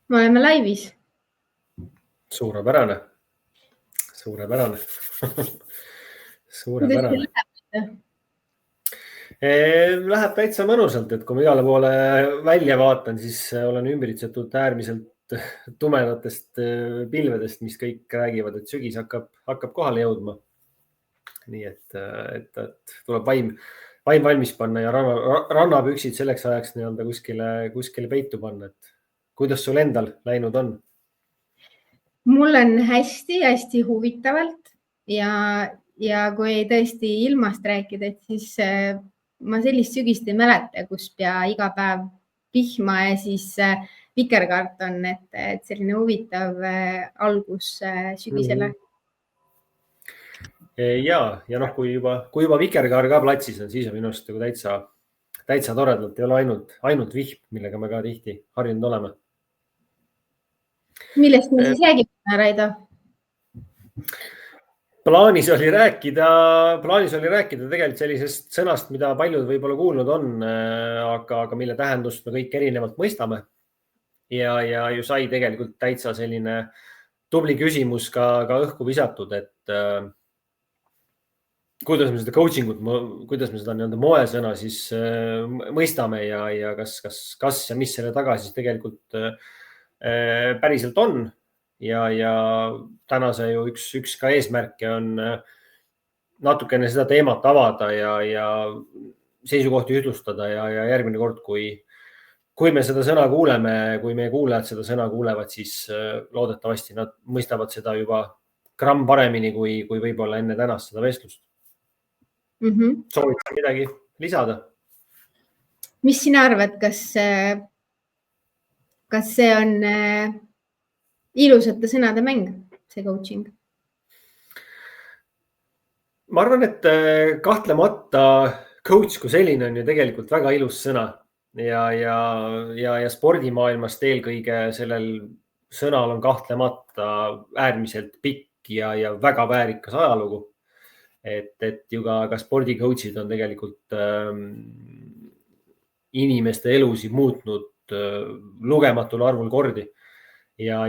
Me oleme laivis. Suurepärane. Suurepärane. Läheb täitsa mõnusalt, et kui ma igale poole välja vaatan, siis olen ümbritsetud äärmiselt tumedatest pilvedest, mis kõik räägivad, et sügis hakkab kohale jõudma. Nii et tuleb vaim valmis panna ja rannapüksid selleks ajaks nii-öelda kuskile peitu panna. Et kuidas sul endal läinud on? Mul on hästi-hästi huvitavalt ja kui tõesti ilmast rääkida, et siis ma sellist sügist ei mäleta, kus pea iga päev vihma ja siis vikerkaart on, et selline huvitav algus sügisele. Ja noh, kui juba vikerkaar ka platsis on, siis on minu arust täitsa toredalt. Ei ole ainult vihm, millega me ka tihti harjunud oleme. Millest me siis räägime, Raido? Plaanis oli rääkida tegelikult sellisest sõnast, mida paljud võib-olla kuulnud on, aga mille tähendust me kõik erinevalt mõistame. Ja ju sai tegelikult täitsa selline tubli küsimus ka õhku visatud, et kuidas me seda coaching ut, kuidas me seda nii-öelda moesõna siis mõistame ja kas ja mis selle taga siis tegelikult päriselt on. Ja tänase ju üks ka eesmärke on natukene seda teemat avada ja seisukohti ühtlustada ja järgmine kord, kui me seda sõna kuuleme, kui meie kuulajad seda sõna kuulevad, siis loodetavasti nad mõistavad seda juba gramm paremini kui võib-olla enne tänast seda vestlust. Soovid midagi lisada? Mis sina arvad, kas see on ilusate sõnade mäng, see coaching? Ma arvan, et kahtlemata coach kui selline on ju tegelikult väga ilus sõna ja spordimaailmast eelkõige sellel sõnal on kahtlemata äärmiselt pikk ja väga väärikas ajalugu. Et ju ka spordicoachid on tegelikult inimeste elusid muutnud lugematul arvul kordi. Ja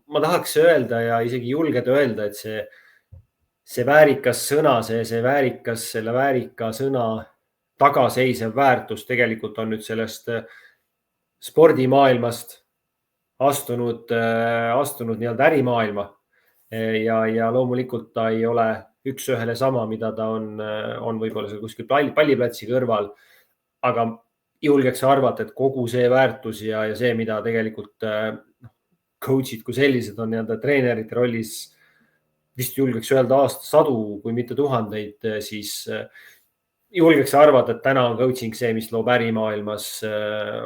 ma tahaks öelda ja isegi julgeda öelda, et see väärikas sõna, selle väärika sõna tagaseisev väärtus tegelikult on nüüd sellest spordimaailmast astunud nii-öelda ärimaailma. Ja loomulikult ta ei ole üks-ühele sama, mida ta on võib-olla seal kuskil palliplatsi kõrval, aga julgeks arvata, et kogu see väärtus ja see, mida tegelikult coach'id kui sellised on nii-öelda treenerite rollis, vist julgeks öelda aastasadu, kui mitte tuhandeid, siis julgeks arvata, et täna on coaching see, mis loob ärimaailmas,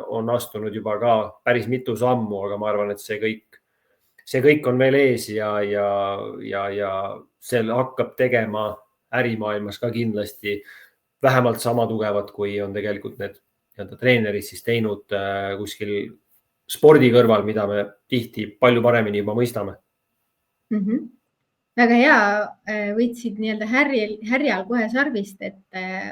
on astunud juba ka päris mitu sammu, aga ma arvan, et see kõik on veel ees ja see hakkab tegema ärimaailmas ka kindlasti vähemalt sama tugevat, kui on tegelikult need treenerid siis teinud kuskil spordi kõrval, mida me tihti palju paremini juba mõistame. Väga hea, võtsid nii-öelda härjal kohe sarvist, et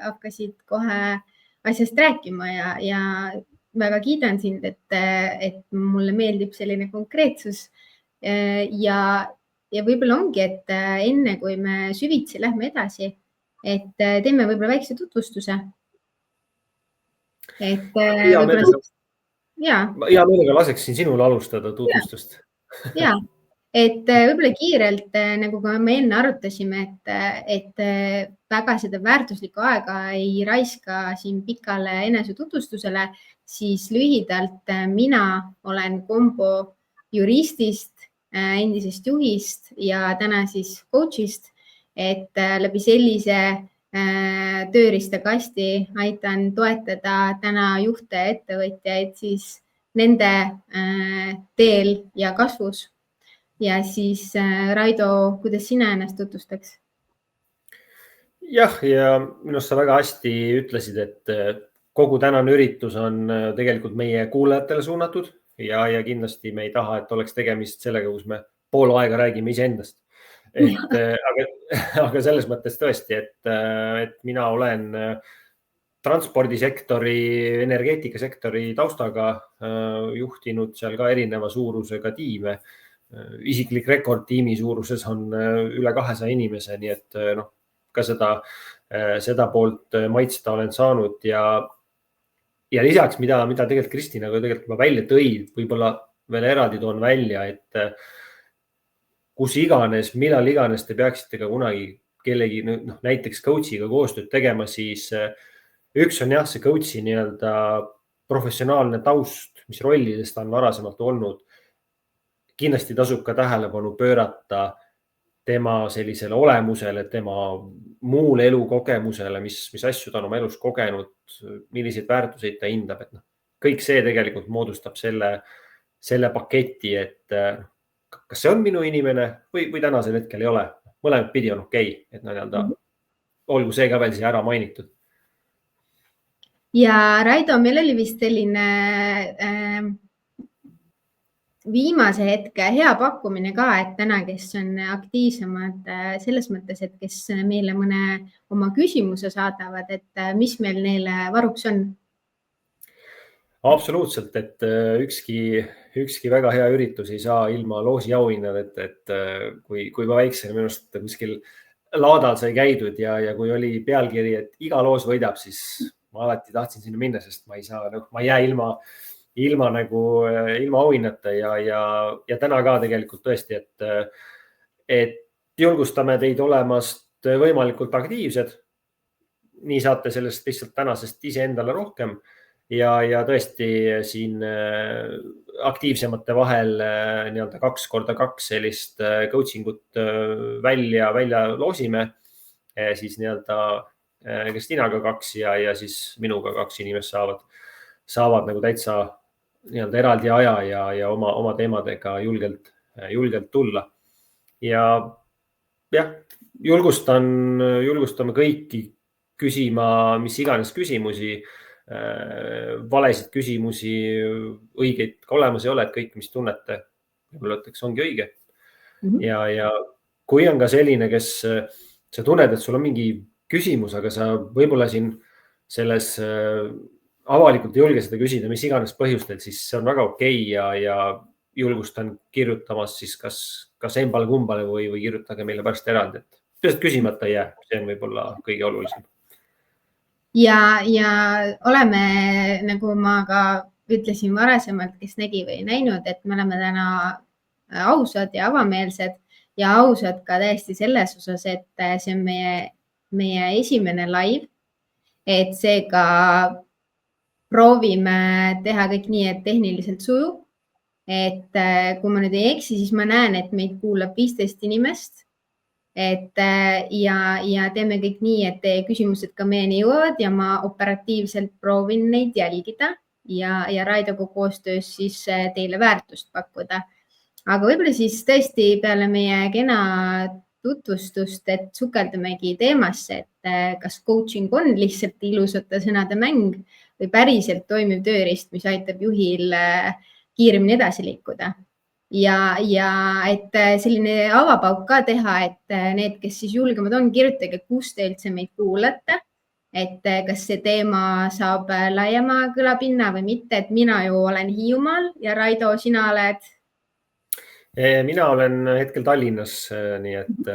hakkasid kohe asjast rääkima ja väga kiidan sind, et mulle meeldib selline konkreetsus. Ja võib-olla ongi, et enne kui me süvitsi lähme edasi, et teeme võib-olla väikse tutvustuse. Hea meelega laseksin sinul alustada tutvustust. Ja, et võib-olla kiirelt, nagu me enne arutasime, et väga seda väärtuslikku aega ei raiska siin pikale enesetutvustusele, siis lühidalt mina olen kombo juristist, endisest juhist ja täna siis coach'ist, et läbi sellise tööriistakasti aitan toetada täna juhte ja ettevõtjaid siis nende teel ja kasvus. Ja siis Raido, kuidas sina ennast tutvustaks? Jah, ja minu arust sa väga hästi ütlesid, et kogu tänane üritus on tegelikult meie kuulajatele suunatud ja kindlasti me ei taha, et oleks tegemist sellega, kus me pool aega räägime iseendast. Aga selles mõttes tõesti, et mina olen transpordisektori, energeetikasektori taustaga, juhtinud seal ka erineva suurusega tiime. Isiklik rekord tiimi suuruses on üle 200 inimese, nii et ka seda poolt maitsta olen saanud ja lisaks, mida tegelikult Kristina tegelikult juba välja tõi, võib-olla veel eraldi toon välja, et kus iganes, millal iganes te peaksite ka kunagi kellegi näiteks coach'iga koostööd tegema, siis üks on jah, see coach'i nii-öelda professionaalne taust, mis rollides ta on varasemalt olnud. Kindlasti tasub ka tähelepanu pöörata tema sellisele olemusele, tema muule elukogemusele, mis asju ta on oma elus kogenud, milliseid väärtuseid ta hindab. Et kõik see tegelikult moodustab selle paketi, et kas see on minu inimene või tänasel hetkel ei ole. Mõlemad pidi on okei, et olgu see ka veel siia ära mainitud. Ja Raido, meil oli vist selline viimase hetke hea pakkumine ka, et täna, kes on aktiivsemad selles mõttes, et kes meile mõne oma küsimuse saadavad, et mis meil neile varuks on? Absoluutselt, et ükski väga hea üritus ei saa ilma loosi auhinnad, et kui ma väiksena minust kuskil laadal sai käidud ja kui oli pealkiri, et iga loos võidab, siis ma alati tahtsin sinna minna, sest ma ei jää ilma auhinnata ja täna ka tegelikult tõesti, et julgustame teid olemast võimalikult aktiivsed. Nii saate sellest lihtsalt tänasest iseendale rohkem ja tõesti siin aktiivsemate vahel nii-öelda 2x2 sellist coaching ut välja loosime, siis nii-öelda Kristinaga 2 ja siis minuga 2 inimest saavad nagu täitsa nii-öelda eraldi aja ja oma teemadega julgelt tulla. Ja jah, julgustame kõiki küsima mis iganes küsimusi, valesid küsimusi, õigeid ka olemas ei ole, et kõik, mis tunnete, võib-olla ütleks, ongi õige. Ja kui on ka selline, kes sa tunned, et sul on mingi küsimus, aga sa võib-olla siin selles avalikult ei julge seda küsida, mis iganes põhjustel, siis see on väga okei ja julgustan kirjutamas siis kas embale kumbale või kirjutage meile pärast eraldi, et küsimata ei jää, see on võib-olla kõige olulisem. Ja oleme, nagu ma ka ütlesin varasemalt, kes nägi või ei näinud, et me oleme täna ausad ja avameelsed ja ausad ka täiesti selles osas, et see on meie esimene live, et seega proovime teha kõik nii, et tehniliselt sujub. Et kui ma nüüd ei eksi, siis ma näen, et meid kuulab 15 inimest. Ja teeme kõik nii, et teie küsimused ka meieni jõuavad ja ma operatiivselt proovin neid jälgida ja Raidoga koostöös siis teile väärtust pakkuda. Aga võib-olla siis tõesti peale meie kena tutvustust, et sukeldumegi teemasse, et kas coaching on lihtsalt ilusate sõnade mäng või päriselt toimiv tööriist, mis aitab juhil kiiremini edasi liikuda. Ja et selline avapauk ka teha, et need, kes siis julgemad on, kirjutage, kus te üldse meid kuulate, et kas see teema saab laiema kõlapinna või mitte, et mina ju olen Hiiumaal ja Raido, sina oled? Mina olen hetkel Tallinnas, nii et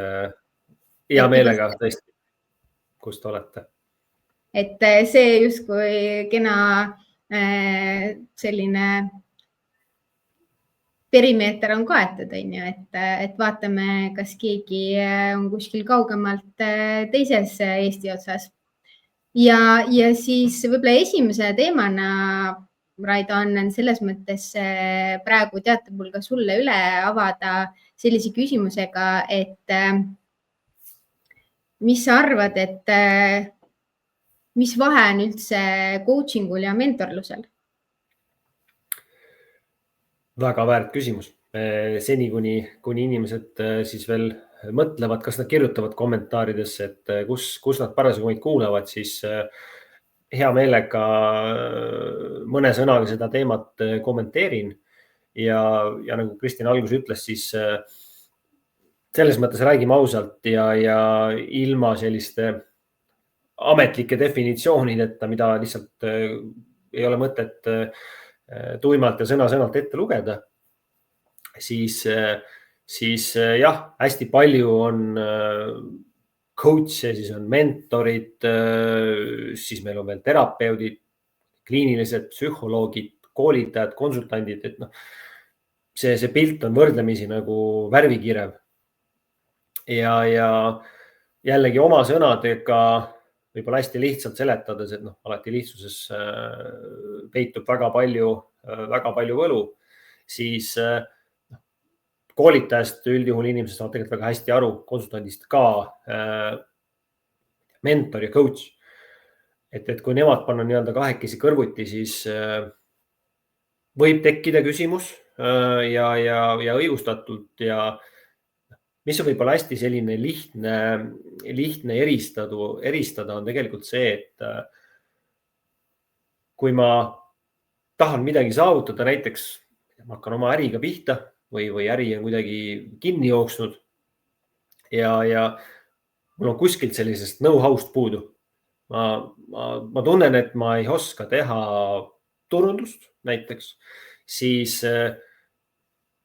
hea meelega tõesti, kus te olete. Et see justkui kena selline perimeeter on kaetud, et vaatame, kas keegi on kuskil kaugemalt teises Eesti otsas. Ja siis võib-olla esimese teemana, Raido, annan selles mõttes praegu teatepulga sulle üle avada sellise küsimusega, et mis sa arvad, et mis vahe on üldse coachingul ja mentorlusel? Väga väärt küsimus. Seni, kuni inimesed siis veel mõtlevad, kas nad kirjutavad kommentaaridesse, et kus nad parasjagu meid kuulavad, siis hea meelega mõne sõnaga seda teemat kommenteerin. Ja nagu Kristina alguses ütles, siis selles mõttes räägime ausalt ja ilma selliste ametlike definitsioonideta, mida lihtsalt ei ole mõtet tuimalt ja sõna-sõnalt ette lugeda, siis jah, hästi palju on coach'e, siis on mentorid, siis meil on veel terapeudid, kliinilised psühholoogid, koolitajad, konsultandid, et noh, see pilt on võrdlemisi nagu värvikirev. Ja jällegi oma sõnadega võib-olla hästi lihtsalt seletades, et noh, alati lihtsuses peitub väga palju võlu, siis koolitajast üldjuhul inimesed saavad tegelikult väga hästi aru, konsultandist ka, mentor ja coach. Et kui nemad panna nii-öelda kahekesi kõrvuti, siis võib tekkida küsimus ja õigustatult ja mis on võib-olla hästi selline lihtne eristada on tegelikult see, et kui ma tahan midagi saavutada, näiteks ma hakkan oma äriga pihta või äri on kuidagi kinni jooksnud ja mul on kuskilt sellisest know-how'st puudu. Ma tunnen, et ma ei oska teha turundust näiteks, siis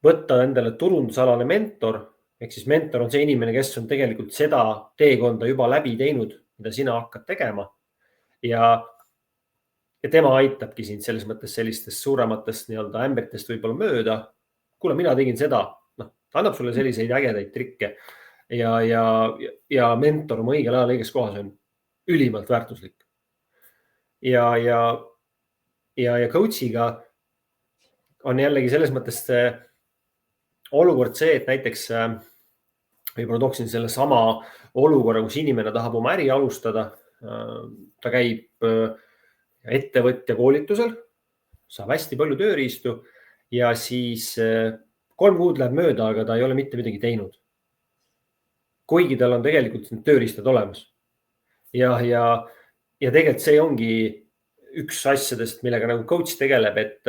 võtta endale turundusalane mentor, ehk siis mentor on see inimene, kes on tegelikult seda teekonda juba läbi teinud, mida sina hakkad tegema. Ja tema aitabki sind selles mõttes sellistest suurematest nii-öelda ämbritest võib-olla mööda. Kuule, mina tegin seda, ta annab sulle selliseid ägedaid trikke ja mentor oma õigel ajal õiges kohas on ülimalt väärtuslik. Ja coach'iga on jällegi selles mõttes olukord see, et näiteks võib-olla tooksin selle sama olukorra, kus inimene tahab oma äri alustada. Ta käib ettevõtja koolitusel, saab hästi palju tööriistu ja siis 3 kuud läheb mööda, aga ta ei ole mitte midagi teinud. Kuigi tal on tegelikult tööriistad olemas. Ja tegelikult see ongi üks asjadest, millega nagu coach tegeleb, et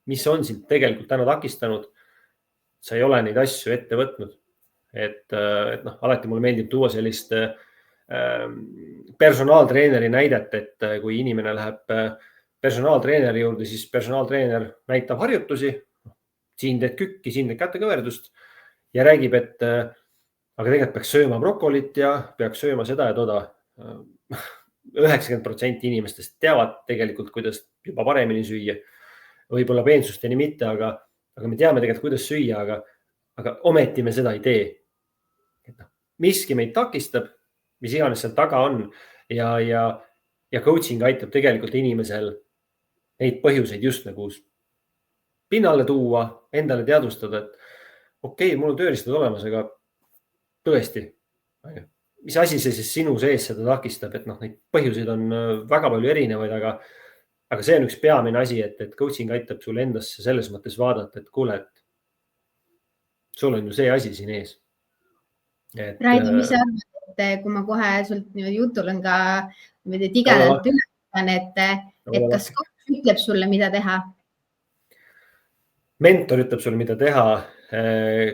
mis on sind tegelikult täna takistanud. Sa ei ole neid asju ette võtnud. Et noh, alati mulle meeldib tuua sellist personaaltreeneri näidet, et kui inimene läheb personaaltreeneri juurde, siis personaaltreener näitab harjutusi. Siin teed kükki, siin teed kätekõverdust ja räägib, et aga tegelikult peaks sööma brokolit ja peaks sööma seda ja toda. 90% inimestest teavad tegelikult, kuidas juba paremini süüa. Võib-olla peensusteni mitte, aga me teame tegelikult, kuidas süüa, aga ometi me seda ei tee. Miski meid takistab, mis iganes seal taga on ja coaching aitab tegelikult inimesel neid põhjuseid just nagu pinnale tuua, endale teadvustada, et okei, mul on tööriistad olemas, aga tõesti, mis asi see siis sinu sees seda takistab, et noh, neid põhjuseid on väga palju erinevaid, aga see on üks peamine asi, et coaching aitab sul endasse selles mõttes vaadata, et kuule, et sul on ju see asi siin ees. Raidi, mis sa arvad, et kui ma kohe sult jutul on ka tigedalt ületan, et kas coach ütleb sulle, mida teha? Mentor ütleb sulle, mida teha.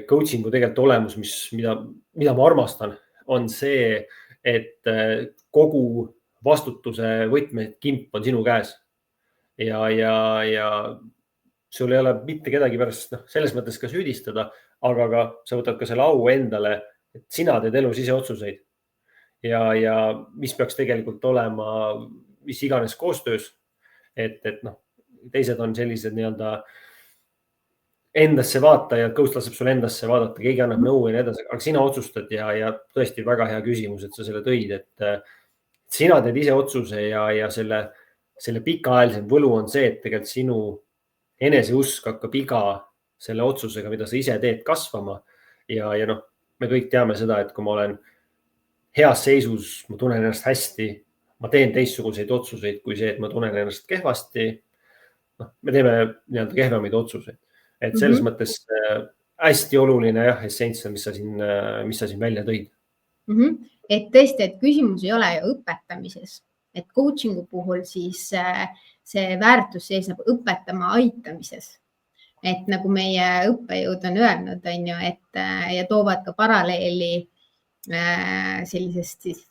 Coachingu tegelikult olemus, mida ma armastan, on see, et kogu vastutuse võtmekimp on sinu käes. Ja sul ei ole mitte kedagi pärast selles mõttes ka süüdistada, aga ka sa võtad ka selle au endale, et sina teed elus ise otsuseid. Ja mis peaks tegelikult olema, mis iganes koostöös, et noh, teised on sellised nii-öelda endasse vaata ja coach laseb sul endasse vaadata, keegi annab nõu ja nii edasi, aga sina otsustad ja tõesti väga hea küsimus, et sa selle tõid, et sina teed ise otsuse ja selle pikaajalisem võlu on see, et tegelikult sinu eneseusk hakkab iga selle otsusega, mida sa ise teed, kasvama ja noh, me kõik teame seda, et kui ma olen heas seisus, ma tunnen ennast hästi, ma teen teistsuguseid otsuseid kui see, et ma tunnen ennast kehvasti. Me teeme nii-öelda kehvemaid otsuseid. Et selles mõttes hästi oluline essents, mis sa siin välja tõid. Et tõesti, et küsimus ei ole ju õpetamises, et coachingu puhul siis see väärtus seisneb õpetama aitamises. Et nagu meie õppejõud on öelnud, on ju, ja toovad ka paralleeli sellisest siis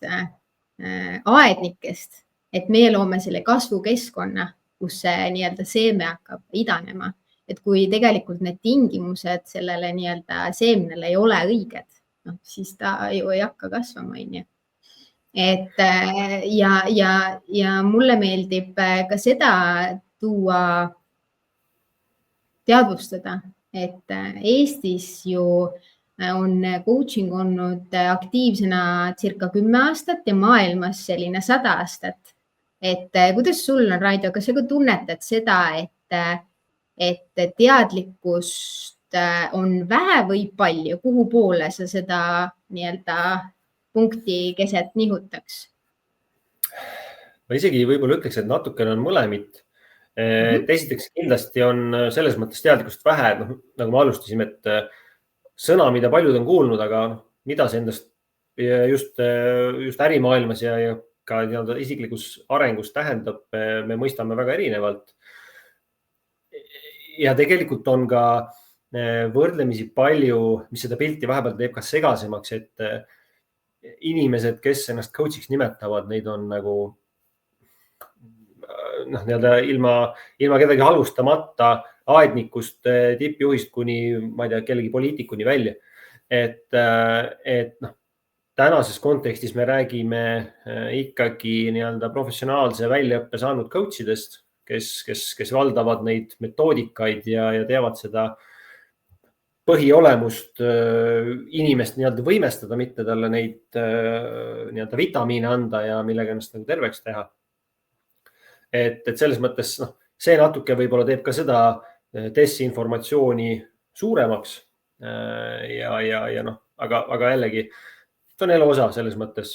aednikest, et meie loome selle kasvukeskkonna, kus see nii-öelda seeme hakkab idanema. Et kui tegelikult need tingimused sellele nii-öelda seemnele ei ole õiged, siis ta ju ei hakka kasvama, on ju. Et ja mulle meeldib ka seda teadvustada, et Eestis ju on coaching olnud aktiivsena circa 10 aastat ja maailmas selline 100 aastat. Et kuidas sul on, Raido, kas sa ka tunnetad seda, et teadlikkust on vähe või palju, kuhu poole sa seda nii-öelda punkti keset nihutaks? Ma isegi võib-olla ütleks, et natukene on mõlemit. Esiteks kindlasti on selles mõttes teadlikkust vähe, nagu me alustasime, et sõna, mida paljud on kuulnud, aga mida see endast just ärimaailmas ja ka nii-öelda isiklikus arengus tähendab, me mõistame väga erinevalt. Ja tegelikult on ka võrdlemisi palju, mis seda pilti vahepeal teeb ka segasemaks, et inimesed, kes ennast coach'iks nimetavad, neid on nagu nii-öelda ilma kedagi halvustamata aednikust, tippjuhist kuni, ma ei tea, kellegi poliitikuni välja. Et tänases kontekstis me räägime ikkagi nii-öelda professionaalse väljaõppe saanud coach'idest, kes valdavad neid metoodikaid ja teavad seda põhiolemust inimest nii-öelda võimestada, mitte talle neid nii-öelda vitamiine anda ja millega ennast nagu terveks teha. Et selles mõttes see natuke võib-olla teeb ka seda desinformatsiooni suuremaks aga jällegi see on elu osa selles mõttes,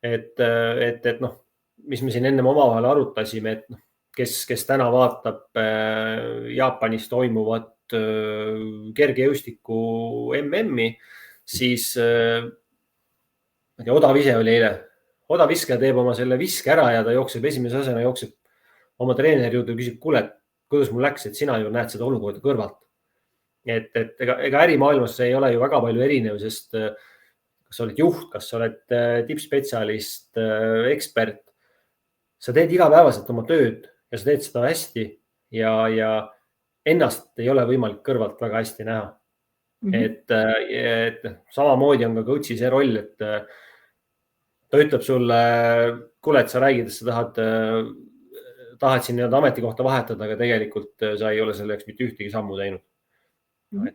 et mis me siin ennem omavahel arutasime, et kes täna vaatab Jaapanis toimuvat kergejõustiku MM-i, siis odav ise oli eile. Odaviskaja teeb oma selle viske ära ja ta jookseb esimese asjana, jookseb oma treeneri juurde ja küsib, kuule, kuidas mul läks, et sina ju näed seda olukorda kõrvalt. Et ega ärimaailmas ei ole ju väga palju erinev, sest kas sa oled juht, kas sa oled tippspetsialist, ekspert, sa teed igapäevaselt oma tööd ja sa teed seda hästi ja ennast ei ole võimalik kõrvalt väga hästi näha. Et samamoodi on ka coach'i see roll, et ta ütleb sulle, kuule, et sa räägid, et sa tahad siin nii-öelda ametikohta vahetada, aga tegelikult sa ei ole selleks mitte ühtegi sammu teinud.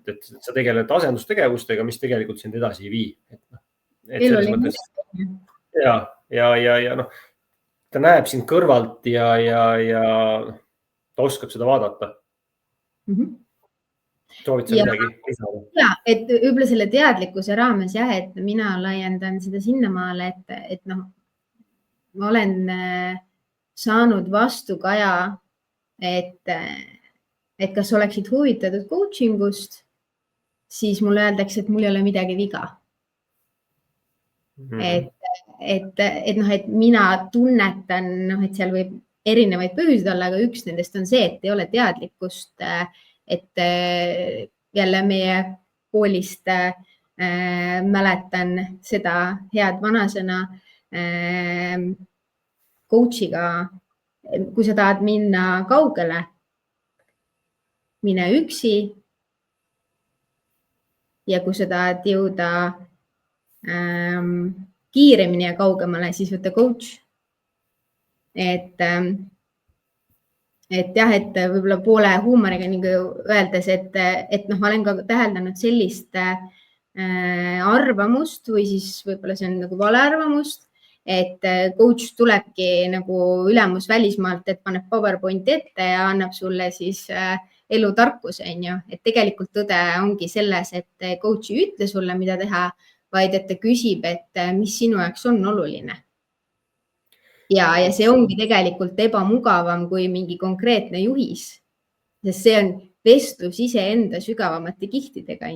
Et sa tegeled asendustegevustega, mis tegelikult sind edasi ei vii. Et selles mõttes, ja ta näeb sind kõrvalt ja ta oskab seda vaadata. Soovid sa midagi lisada? Ja, et võib-olla selle teadlikkuse raames jah, et mina laiendan seda sinnamaale, et ma olen saanud vastukaja, et kas oleksid huvitatud coaching ust, siis mulle öeldakse, et mul ei ole midagi viga. Et mina tunnetan, et seal võib erinevaid põhjuseid olla, aga üks nendest on see, et ei ole teadlikkust, et jälle meie koolist mäletan seda head vanasõna coach'iga, kui sa tahad minna kaugele, mine üksi ja kui sa tahad jõuda kiiremini ja kaugemale, siis võtta coach. Et jah, et võib-olla poole huumoriga öeldes, et ma olen ka täheldanud sellist arvamust või siis võib-olla see on nagu valearvamust, et coach tulebki nagu ülemus välismaalt, et paneb PowerPointi ette ja annab sulle siis elutarkuse, et tegelikult tõde ongi selles, et coach ei ütle sulle, mida teha, vaid et ta küsib, et mis sinu jaoks on oluline. Ja see ongi tegelikult ebamugavam kui mingi konkreetne juhis, sest see on vestlus iseenda sügavamate kihtidega.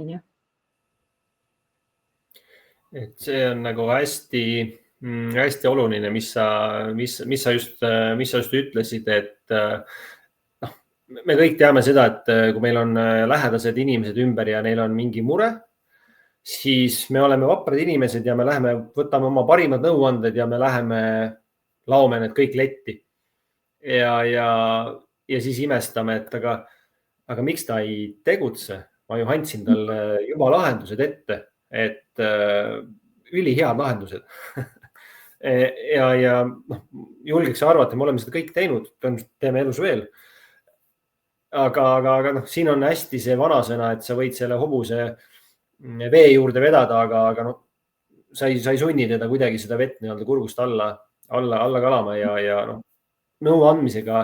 Et see on nagu hästi oluline, mis sa just ütlesid, et me kõik teame seda, et kui meil on lähedased inimesed ümber ja neil on mingi mure, siis me oleme vaprad inimesed ja me läheme, võtame oma parimad nõuanded ja me läheme, laome need kõik letti. Ja siis imestame, et aga miks ta ei tegutse? Ma ju andsin talle juba lahendused ette, et ülihead lahendused. ja noh, julgeks arvata, me oleme seda kõik teinud, teeme elus veel. Aga noh, siin on hästi see vanasõna, et sa võid selle hobuse vee juurde vedada, aga noh, sa ei sunni teda kuidagi seda vett nii-öelda kurgust alla kalama ja noh, nõu andmisega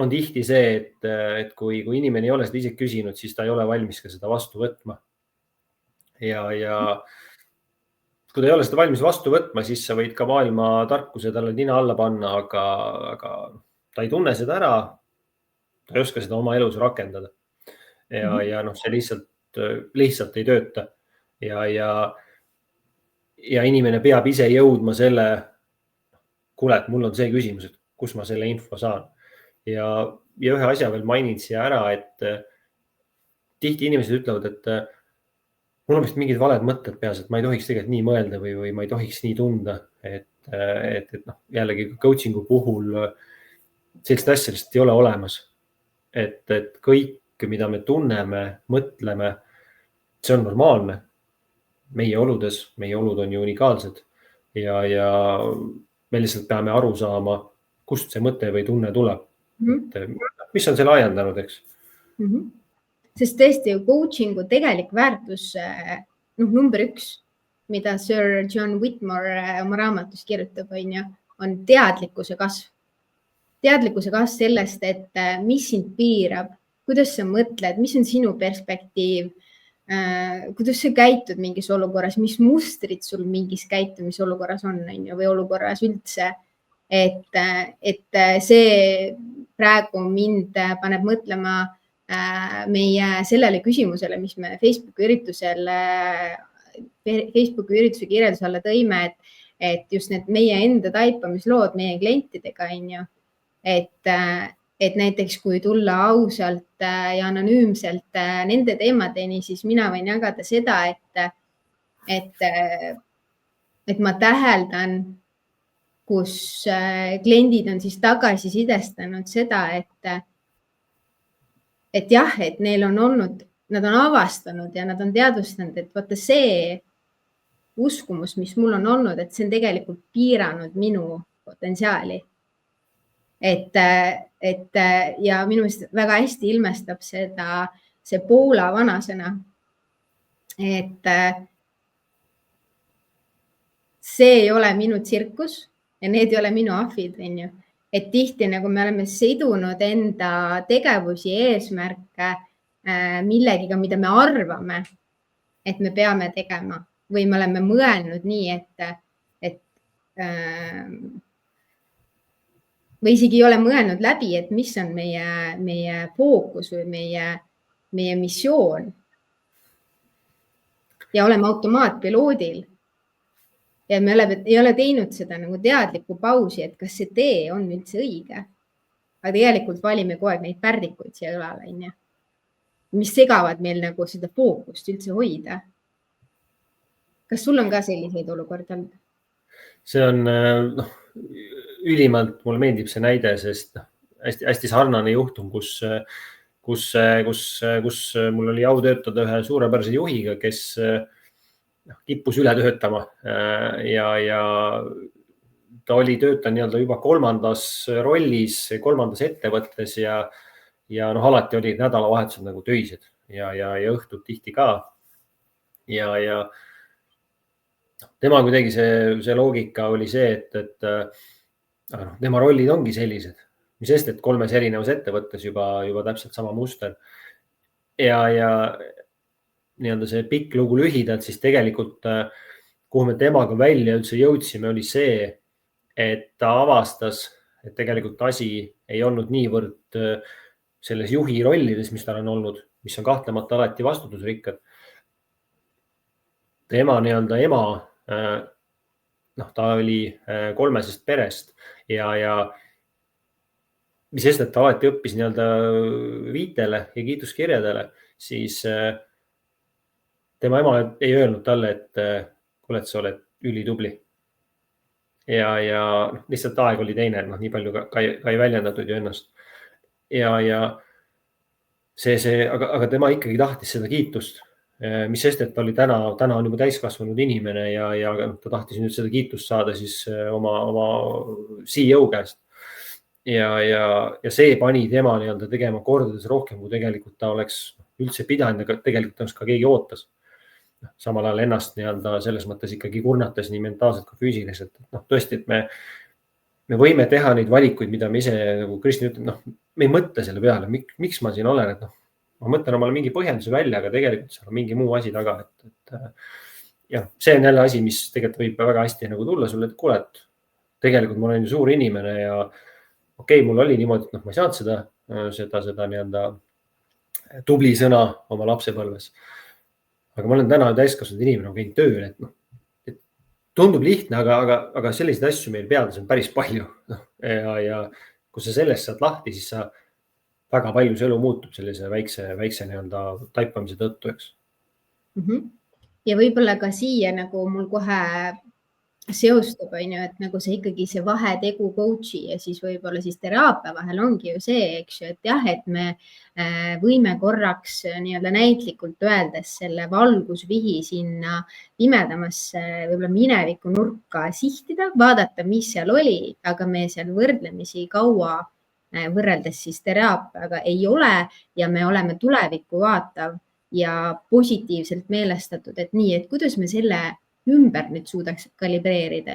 on tihti see, et kui inimene ei ole seda ise küsinud, siis ta ei ole valmis ka seda vastu võtma. Ja kui ta ei ole seda valmis vastu võtma, siis sa võid ka maailma tarkuse talle nina alla panna, aga ta ei tunne seda ära. Ta ei oska seda oma elus rakendada. Ja noh, see lihtsalt ei tööta. Ja inimene peab ise jõudma selle, kuule, et mul on see küsimus, et kus ma selle info saan. Ja ühe asja veel mainin siia ära, et tihti inimesed ütlevad, et mul on vist mingid valed mõtted peas, et ma ei tohiks tegelikult nii mõelda või ma ei tohiks nii tunda. Et noh, jällegi coaching'u puhul sellist asja lihtsalt ei ole olemas. Et kõik, mida me tunneme, mõtleme, see on normaalne. Meie olud on ju unikaalsed ja me lihtsalt peame aru saama, kust see mõte või tunne tuleb. Mis on selle ajendanud, eks? Sest tõesti ju coaching'u tegelik väärtus number 1, mida Sir John Whitmore oma raamatus kirjutab, on teadlikkuse kasv. Teadlikkuse kasv sellest, et mis sind piirab, kuidas sa mõtled, mis on sinu perspektiiv, kuidas sa käitud mingis olukorras, mis mustrid sul mingis käitumisolukorras on või olukorras üldse. Et see praegu mind paneb mõtlema meie sellele küsimusele, mis me Facebooki ürituse kirjelduse alla tõime, et just need meie enda taipamislood meie klientidega, et näiteks kui tulla ausalt ja anonüümselt nende teemadeni, siis mina võin jagada seda, et ma täheldan, kus kliendid on siis tagasisidestanud seda, et jah, et neil on olnud, nad on avastanud ja nad on teadvustanud, et vaata see uskumus, mis mul on olnud, et see on tegelikult piiranud minu potentsiaali. Ja minu meelest väga hästi ilmestab seda see Poola vanasõna, et see ei ole minu tsirkus ja need ei ole minu ahvid, et tihti nagu me oleme sidunud enda tegevusi, eesmärke millegiga, mida me arvame, et me peame tegema või me oleme mõelnud nii, et või isegi ei ole mõelnud läbi, et mis on meie fookus või meie missioon. Ja oleme automaatpiloodil. Ja me ei ole teinud seda nagu teadlikku pausi, et kas see tee on üldse õige. Aga tegelikult valime kogu aeg neid pärdikuid siia õlale, mis segavad meil nagu seda fookust üldse hoida. Kas sul on ka selliseid olukordi olnud? See on ülimalt, mulle meeldib see näide, sest hästi sarnane juhtum, kus mul oli au töötada ühe suurepärase juhiga, kes kippus üle töötama ja ta oli töötanud nii-öelda juba 3. rollis, 3. ettevõttes ja alati oli nädalavahetused nagu töised ja õhtud tihti ka. Ja tema kuidagi see loogika oli see, et tema rollid ongi sellised, mis sest, et 3 erinevas ettevõttes juba täpselt sama muster. Ja nii-öelda see pikk lugu lühidalt, siis tegelikult, kuhu me temaga välja üldse jõudsime, oli see, et ta avastas, et tegelikult asi ei olnud niivõrd selles juhi rollides, mis tal on olnud, mis on kahtlemata alati vastutusrikkad. Tema nii-öelda ema, ta oli 3 perest ja mis sest, et ta alati õppis nii-öelda viitele ja kiituskirjadele, siis tema ema ei öelnud talle, et kuule, et sa oled ülitubli. Ja lihtsalt aeg oli teine, nii palju ka ei väljendatud ju ennast. Aga tema ikkagi tahtis seda kiitust, mis sest, et ta oli täna on juba täiskasvanud inimene ja ta tahtis nüüd seda kiitust saada siis oma CEO käest. Ja see pani tema tegema kordades rohkem, kui tegelikult ta oleks üldse pidanud ja tegelikult temast ka keegi ootas. Samal ajal ennast selles mõttes ikkagi kurnates nii mentaalselt kui füüsiliselt. Tõesti, et me võime teha neid valikuid, mida me ise, nagu Kristin ütleb, me ei mõtle selle peale, miks ma siin olen, et ma mõtlen omale mingi põhjenduse välja, aga tegelikult seal on mingi muu asi taga. Ja see on jälle asi, mis tegelikult võib väga hästi tulla sulle, et kuule, et tegelikult ma olen ju suur inimene ja okei, mul oli niimoodi, et ma ei saanud seda tubli sõna oma lapsepõlves. Aga ma olen täna täiskasvanud inimene, ma käin tööl, et tundub lihtne, aga selliseid asju meil peades on päris palju. Ja kui sa sellest saad lahti, siis sa väga palju see elu muutub sellise väikse taipamise tõttu, eks. Ja võib-olla ka siia mul kohe seostub, et see ikkagi see vahetegu coach'i ja siis võib-olla siis teraapia vahel ongi ju see, eks ju, et jah, et me võime korraks näitlikult öeldes selle valgusvihi sinna pimedamasse võib-olla mineviku nurka sihtida, vaadata, mis seal oli, aga me seal võrdlemisi kaua võrreldes siis teraapiaga ei ole ja me oleme tulevikku vaatav ja positiivselt meelestatud, et nii, et kuidas me selle ümber nüüd suudaks kalibreerida,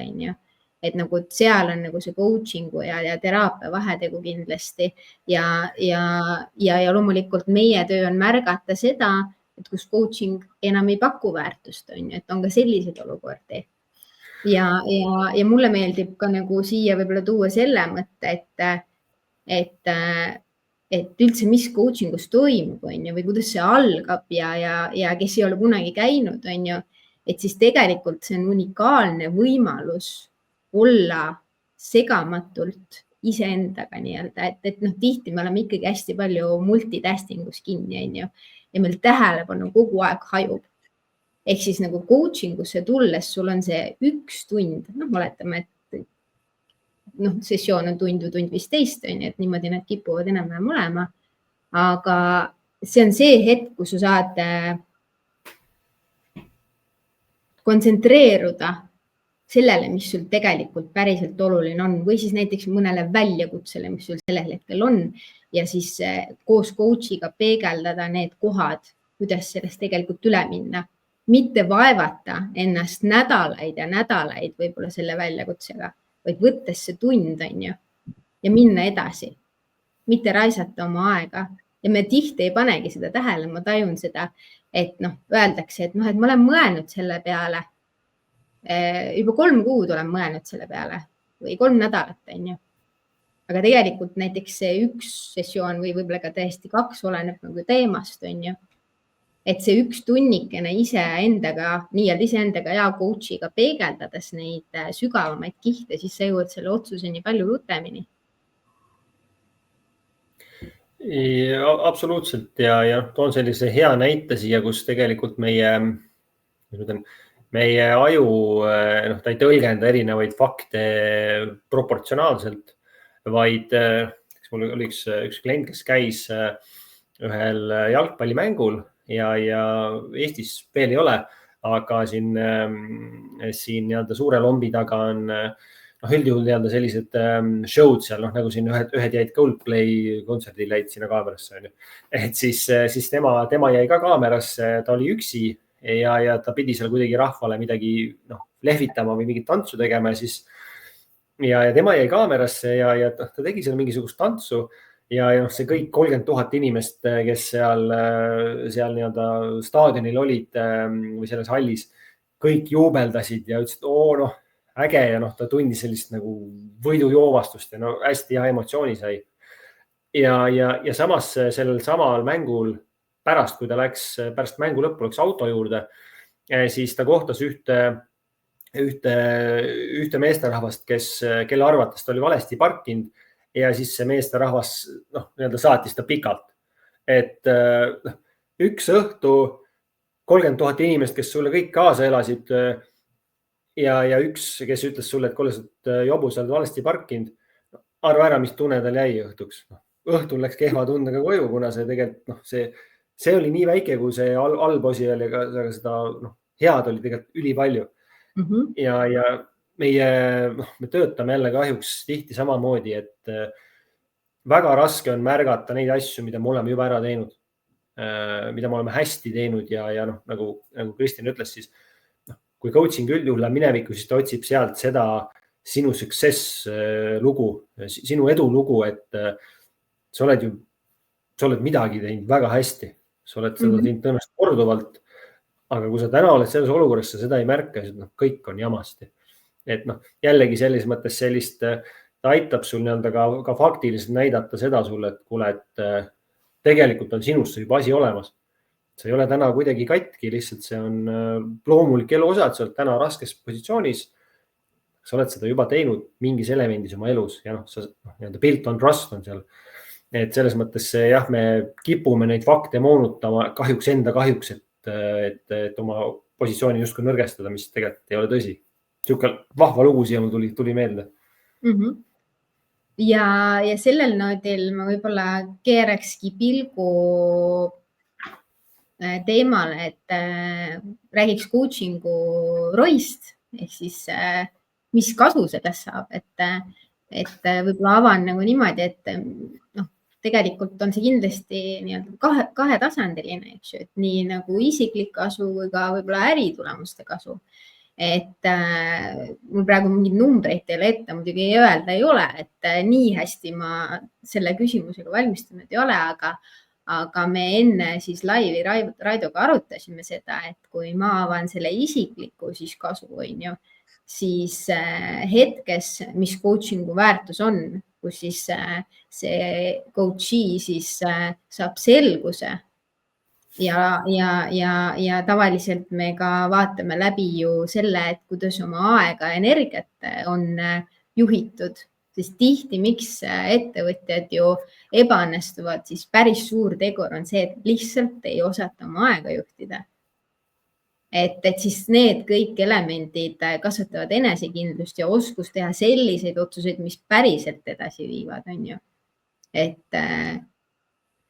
et seal on see coaching'u ja teraapia vahetegu kindlasti ja loomulikult meie töö on märgata seda, et kus coaching enam ei paku väärtust, et on ka selliseid olukordi. Ja mulle meeldib ka siia võib-olla tuua selle mõtte, et üldse, mis coaching'us toimub, või kuidas see algab ja kes ei ole kunagi käinud, et siis tegelikult see on unikaalne võimalus olla segamatult iseendaga et tihti me oleme ikkagi hästi palju multitastingus kinni, ja meil tähelepanu kogu aeg hajub. Ehk siis coaching usse tulles sul on see 1 tund, oletame, et sessioon on tund või tund 15, et niimoodi nad kipuvad enam-vähem olema. Aga see on see hetk, kus sa saad kontsentreeruda sellele, mis sul tegelikult päriselt oluline on või siis näiteks mõnele väljakutsele, mis sul sellel hetkel on ja siis koos coach'iga peegeldada need kohad, kuidas sellest tegelikult üle minna. Mitte vaevata ennast nädalaid ja nädalaid võib-olla selle väljakutsega, vaid võttes see tund ja minna edasi. Mitte raisata oma aega. Ja me tihti ei panegi seda tähele, ma tajun seda, et öeldakse, et ma olen mõelnud selle peale, juba 3 kuud olen mõelnud selle peale või 3 nädalat, Aga tegelikult näiteks see 1 sessioon või võib-olla ka täiesti 2 oleneb teemast, Et see 1 tunnikene iseendaga ja coach'iga peegeldades neid sügavamaid kihte, siis sa jõuad selle otsuseni palju rutemini. Absoluutselt ja toon sellise hea näite siia, kus tegelikult meie aju, ta ei tõlgenda erinevaid fakte proportsionaalselt, vaid mul oli üks klient, kes käis ühel jalgpallimängul ja Eestis veel ei ole, aga siin suure lombi taga on üldjuhul sellised show'd seal, nagu siin ühed jäid Coldplay kontserdil jäid sinna kaamerasse. Et siis tema jäi ka kaamerasse, ta oli üksi ja ta pidi seal kuidagi rahvale midagi lehvitama või mingit tantsu tegema ja tema jäi kaamerasse ja ta tegi seal mingisugust tantsu ja see kõik 30 000 inimest, kes seal staadionil olid või selles hallis, kõik juubeldasid ja ütlesid, äge ja ta tundis sellist võidujoovastust ja hästi hea emotsiooni sai. Ja samas sellel samal mängul pärast, kui ta läks pärast mängu lõppu läks auto juurde, siis ta kohtas ühte meesterahvast, kelle arvates ta oli valesti parkinud ja siis see meesterahvas saatis ta pikalt. Et üks õhtu 30 000 inimest, kes sulle kõik kaasa elasid ja üks, kes ütles sulle, et kuule, sa oled jobu, sa oled valesti parkinud. Arva ära, mis tunne tal jäi õhtuks. Õhtul läks kehva tundega koju, kuna see tegelikult, see oli nii väike, kui see allposi oli, aga seda head oli tegelikult ülipalju. Ja me töötame jälle kahjuks tihti samamoodi, et väga raske on märgata neid asju, mida me oleme juba ära teinud, mida me oleme hästi teinud ja nagu Kristjan ütles, siis kui coaching üldjuhul läheb minevikku, siis ta otsib sealt seda sinu success lugu, sinu edulugu, et sa oled midagi teinud väga hästi, sa oled seda teinud tõenäoliselt korduvalt, aga kui sa täna oled selles olukorras, sa seda ei märka, siis kõik on jamasti. Et jällegi selles mõttes sellist, ta aitab sul ka faktiliselt näidata seda sulle, et kuule, et tegelikult on sinust juba asi olemas. sa ei ole täna kuidagi katki, lihtsalt see on loomulik elu osa, et sa oled täna raskes positsioonis. Sa oled seda juba teinud mingis elemendis oma elus ja sa built on trust on seal. Et selles mõttes jah, me kipume neid fakte moonutama kahjuks enda kahjuks, et oma positsiooni justkui nõrgestada, mis tegelikult ei ole tõsi. Siuke vahva lugu siia mul tuli meelde. Ja sellel noodil ma võib-olla keerakski pilgu teemale, et räägiks coachingu rollist ehk siis mis kasu sellest saab, et võib-olla avan nagu niimoodi, et tegelikult on see kindlasti kahetasandiline, eks ju, et nii nagu isiklik kasu või ka võib-olla äritulemuste kasu. Et mul praegu mingid numbreid teile ette muidugi öelda ei ole, et nii hästi ma selle küsimusega valmistunud ei ole, aga me enne siis laivi Raidoga arutasime seda, et kui ma avan selle isikliku siis kasu, siis hetkes, mis coachingu väärtus on, kus siis see coach'i siis saab selguse ja tavaliselt me ka vaatame läbi ju selle, et kuidas oma aega ja energiat on juhitud. Sest tihti, miks ettevõtjad ju ebaõnnestuvad, siis päris suur tegur on see, et lihtsalt ei osata oma aega juhtida. Et siis need kõik elemendid kasvatavad enesekindlust ja oskust teha selliseid otsuseid, mis päriselt edasi viivad, on ju.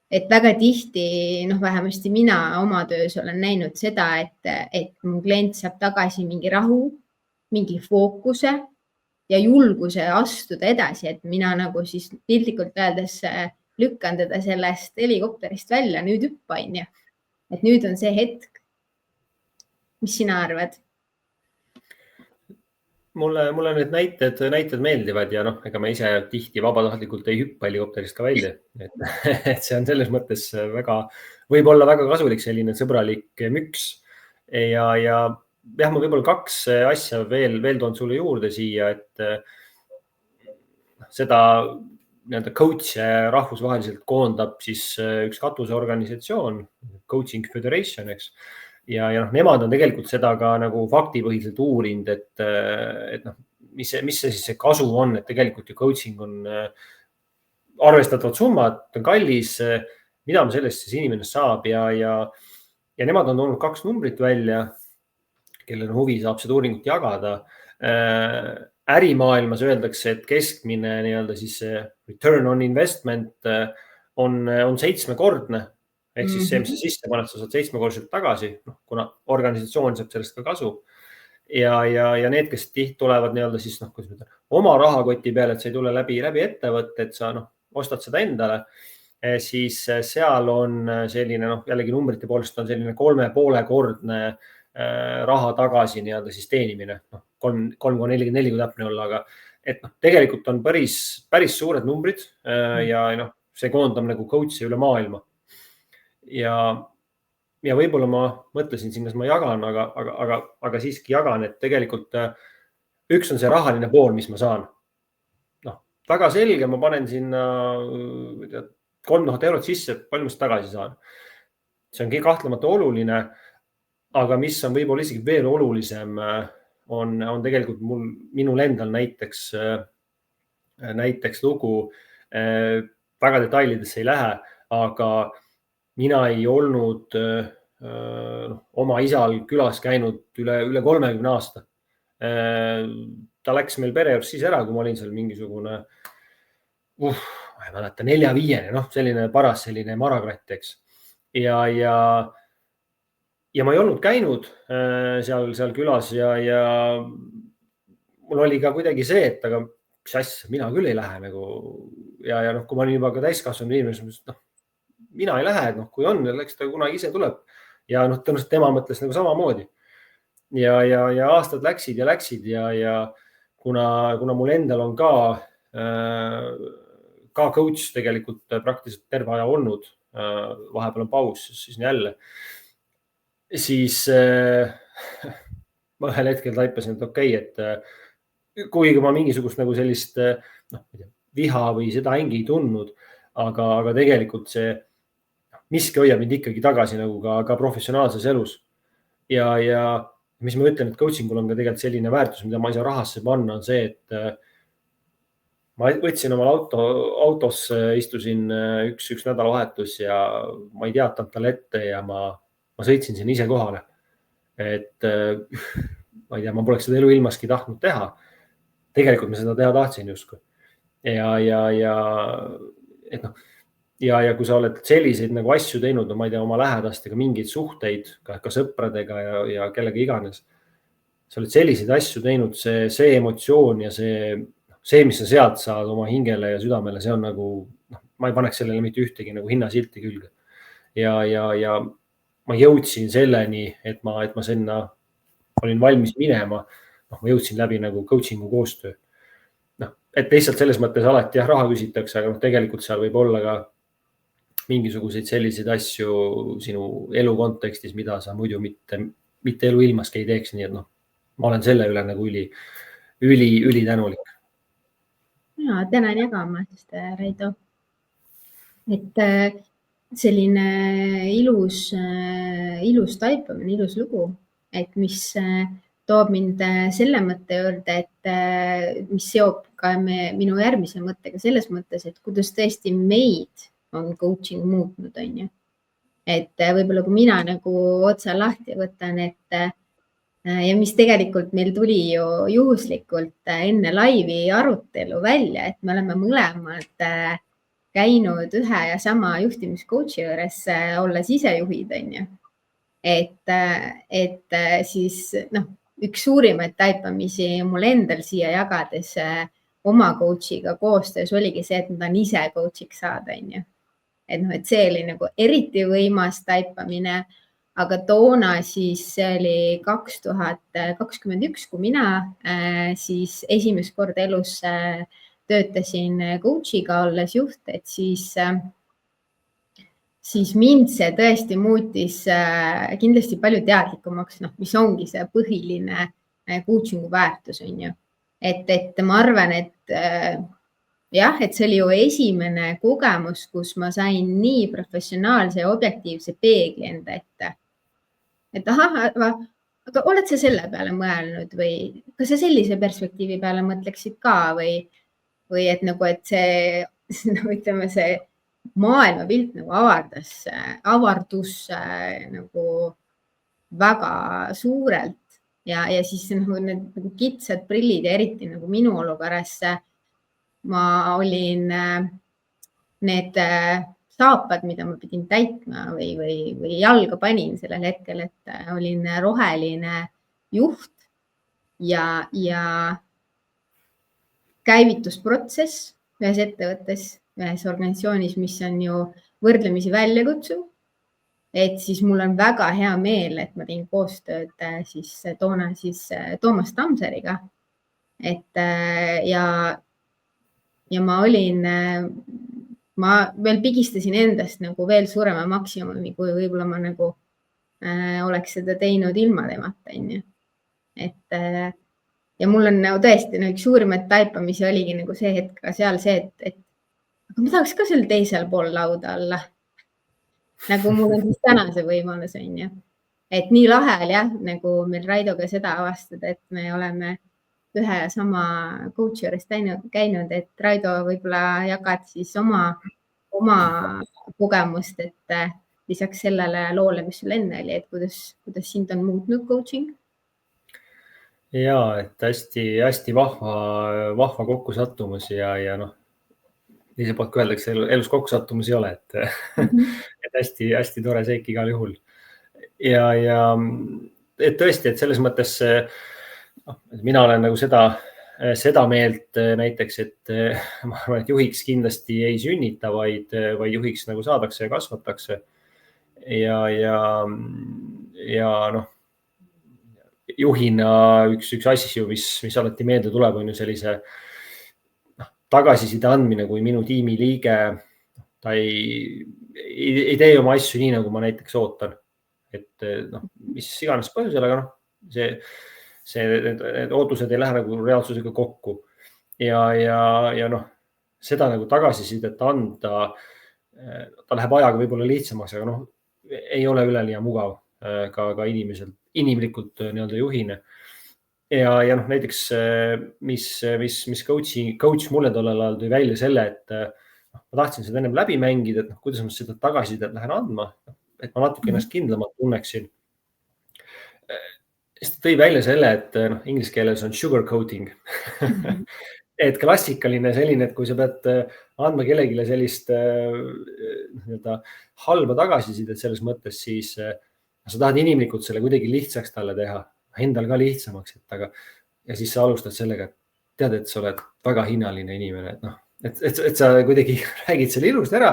Et väga tihti, vähemasti mina oma töös olen näinud seda, et mu klient saab tagasi mingi rahu, mingi fookuse ja julguse astuda edasi, et mina nagu siis piltlikult öeldes lükkan teda sellest helikopterist välja, nüüd hüppa, on ju. Et nüüd on see hetk. Mis sina arvad? Mulle need näited meeldivad ja ega ma ise tihti vabatahtlikult ei hüppa helikopterist ka välja. Et see on selles mõttes võib-olla väga kasulik selline sõbralik müks. Ja ma võib-olla 2 asja veel toon sulle juurde siia, et seda coach'e rahvusvaheliselt koondab siis üks katuseorganisatsioon, Coaching Federation, eks. Ja nemad on tegelikult seda ka nagu faktipõhiselt uurinud, et mis see siis see kasu on, et tegelikult ju coaching on arvestatavad summad, on kallis, mida me sellest siis inimene saab ja nemad on toonud 2 numbrit välja, kellel on huvi, saab seda uuringut jagada. Ärimaailmas öeldakse, et keskmine siis return on investment on 7-kordne. Ehk siis see, mis sa sisse paned, sa saad 7-korselt tagasi, kuna organisatsioon saab sellest ka kasu. Ja need, kes tihti tulevad siis oma rahakoti peale, et sa ei tule läbi ettevõtte, et sa ostad seda endale, siis seal on selline, jällegi numbrite poolest on selline 3,5-kordne raha tagasi siis teenimine, 3,44 kui täpne olla, aga et tegelikult on päris suured numbrid ja see koondab nagu coach'i üle maailma. Ja võib-olla ma mõtlesin siin, kas ma jagan, aga siiski jagan, et tegelikult üks on see rahaline pool, mis ma saan. Väga selge, ma panen sinna 3000 eurot sisse, palju ma seda tagasi saan. See on kahtlemata oluline, aga mis on võib-olla isegi veel olulisem, on tegelikult minul endal näiteks lugu, väga detailidesse ei lähe, aga mina ei olnud oma isal külas käinud üle 30 aasta. Ta läks meil perearst siis ära, kui ma olin seal mingisugune, ma ei mäleta, 4-5, selline paras selline marakratt, eks. Ja ma ei olnud käinud seal külas ja mul oli ka kuidagi see, et aga mis asja, mina küll ei lähe nagu. Ja kui ma olin juba ka täiskasvanud inimene, mina ei lähe, et kui on, eks ta kunagi ise tuleb. Ja tõenäoliselt tema mõtles nagu samamoodi. Ja aastad läksid ja kuna mul endal on ka coach tegelikult praktiliselt terve aja olnud, vahepeal on paus, siis jälle, siis ma ühel hetkel taipasin, et okei, et kuigi ma mingisugust nagu sellist viha või seda hängi ei tundnud, aga tegelikult see miski hoiab mind ikkagi tagasi nagu ka professionaalses elus. Ja mis ma ütlen, et coachingul on ka tegelikult selline väärtus, mida ma ei saa rahasse panna, on see, et ma võtsin omal autosse, istusin üks nädalavahetus ja ma ei teatanud talle ette ja ma sõitsin sinna ise kohale. Et ma ei tea, ma poleks seda elu ilmaski tahtnud teha. Tegelikult ma seda teha tahtsin justkui. Ja kui sa oled selliseid nagu asju teinud, ma ei tea, oma lähedastega mingeid suhteid, ka sõpradega ja kellega iganes, sa oled selliseid asju teinud, see emotsioon ja see, mis sa sealt saad oma hingele ja südamele, see on nagu, ma ei paneks sellele mitte ühtegi nagu hinnasilti külge. Ja ma jõudsin selleni, et ma sinna olin valmis minema. Ma jõudsin läbi nagu coaching'u koostöö. Et lihtsalt selles mõttes alati raha küsitakse, aga tegelikult seal võib olla ka mingisuguseid selliseid asju sinu elu kontekstis, mida sa muidu mitte elu ilmaski ei teeks. Nii et ma olen selle üle nagu üli tänulik. Ja, tänan jagamast, Raido. Et selline ilus taipamine, ilus lugu, et mis toob mind selle mõtte juurde, et mis seob ka minu järgmise mõttega selles mõttes, et kuidas tõesti meid on coaching muutnud, on ju. Et võib-olla kui mina nagu otsa lahti võtan, ja mis tegelikult meil tuli ju juhuslikult enne laivi arutelu välja, et me oleme mõlemad käinud ühe ja sama juhtimiscoachi juures olles ise juhid, on ju. Et siis üks suurimaid taipamisi mul endal siia jagades oma coach'iga koostöös oligi see, et ma tahan ise coach'iks saada, on ju. Et see oli nagu eriti võimas taipamine, aga toona siis see oli 2021, kui mina siis esimest korda elus töötasin coach'iga olles juht, et siis mind see tõesti muutis kindlasti palju teadlikumaks, mis ongi see põhiline coaching'u väärtus, on ju. Et ma arvan, et jah, et see oli ju esimene kogemus, kus ma sain nii professionaalse ja objektiivse peegli enda ette. Et aga oled sa selle peale mõelnud või kas sa sellise perspektiivi peale mõtleksid ka või et nagu, et see, ütleme, see maailmapilt nagu avardus nagu väga suurelt ja siis nagu need nagu kitsad prillid ja eriti nagu minu olukorras ma olin need saapad, mida ma pidin täitma või jalga panin sellel hetkel, et olin roheline juht ja käivitusprotsess ühes ettevõttes, ühes organisatsioonis, mis on ju võrdlemisi väljakutsuv. Et siis mul on väga hea meel, et ma tegin koostööd siis toona siis Toomas Tamseriga. Ja ma veel pigistasin endast nagu veel suurema maksimumi, kui võib-olla ma nagu oleks seda teinud ilma temata, on ju. Ja mul on nagu tõesti üks suurimaid taipamisi oligi nagu see hetk ka seal see, et aga ma tahaks ka seal teisel pool lauda olla. Nagu mul on siis täna see võimalus, on ju. Et nii lahe oli jah, nagu meil Raidoga seda avastada, et me oleme ühe ja sama coach'i juures käinud, et Raido võib-olla jagad siis oma kogemust, et lisaks sellele loole, mis sul enne oli, et kuidas sind on muutnud coaching? Ja, et hästi vahva kokkusattumus ja noh, teiselt poolt kui öeldakse, elus kokkusattumus ei ole, et hästi tore seik igal juhul. Ja et tõesti, et selles mõttes mina olen nagu seda meelt näiteks, et ma arvan, et juhiks kindlasti ei sünnita, vaid juhiks nagu saadakse ja kasvatakse. Ja noh, juhina üks asju, mis alati meelde tuleb, on ju sellise tagasiside andmine, kui minu tiimi liige, ta ei tee oma asju nii, nagu ma näiteks ootan. Et noh, mis iganes põhjusel, aga noh, need ootused ei lähe nagu reaalsusega kokku. Ja noh, seda nagu tagasisidet anda, ta läheb ajaga võib-olla lihtsamaks, aga noh, ei ole üleliia mugav ka inimlikult nii-öelda juhina. Ja noh, näiteks mis coach mulle tollel ajal tõi välja selle, et ma tahtsin seda ennem läbi mängida, et kuidas ma seda tagasisidet lähen andma, et ma natuke ennast kindlamalt tunneksin. Siis ta tõi välja selle, et inglise keeles on sugar coating. Et klassikaline selline, et kui sa pead andma kellegile sellist halba tagasisidet selles mõttes, siis sa tahad inimlikult selle kuidagi lihtsaks talle teha, endal ka lihtsamaks, ja siis sa alustad sellega, et tead, et sa oled väga hinnaline inimene, et sa kuidagi räägid selle ilusti ära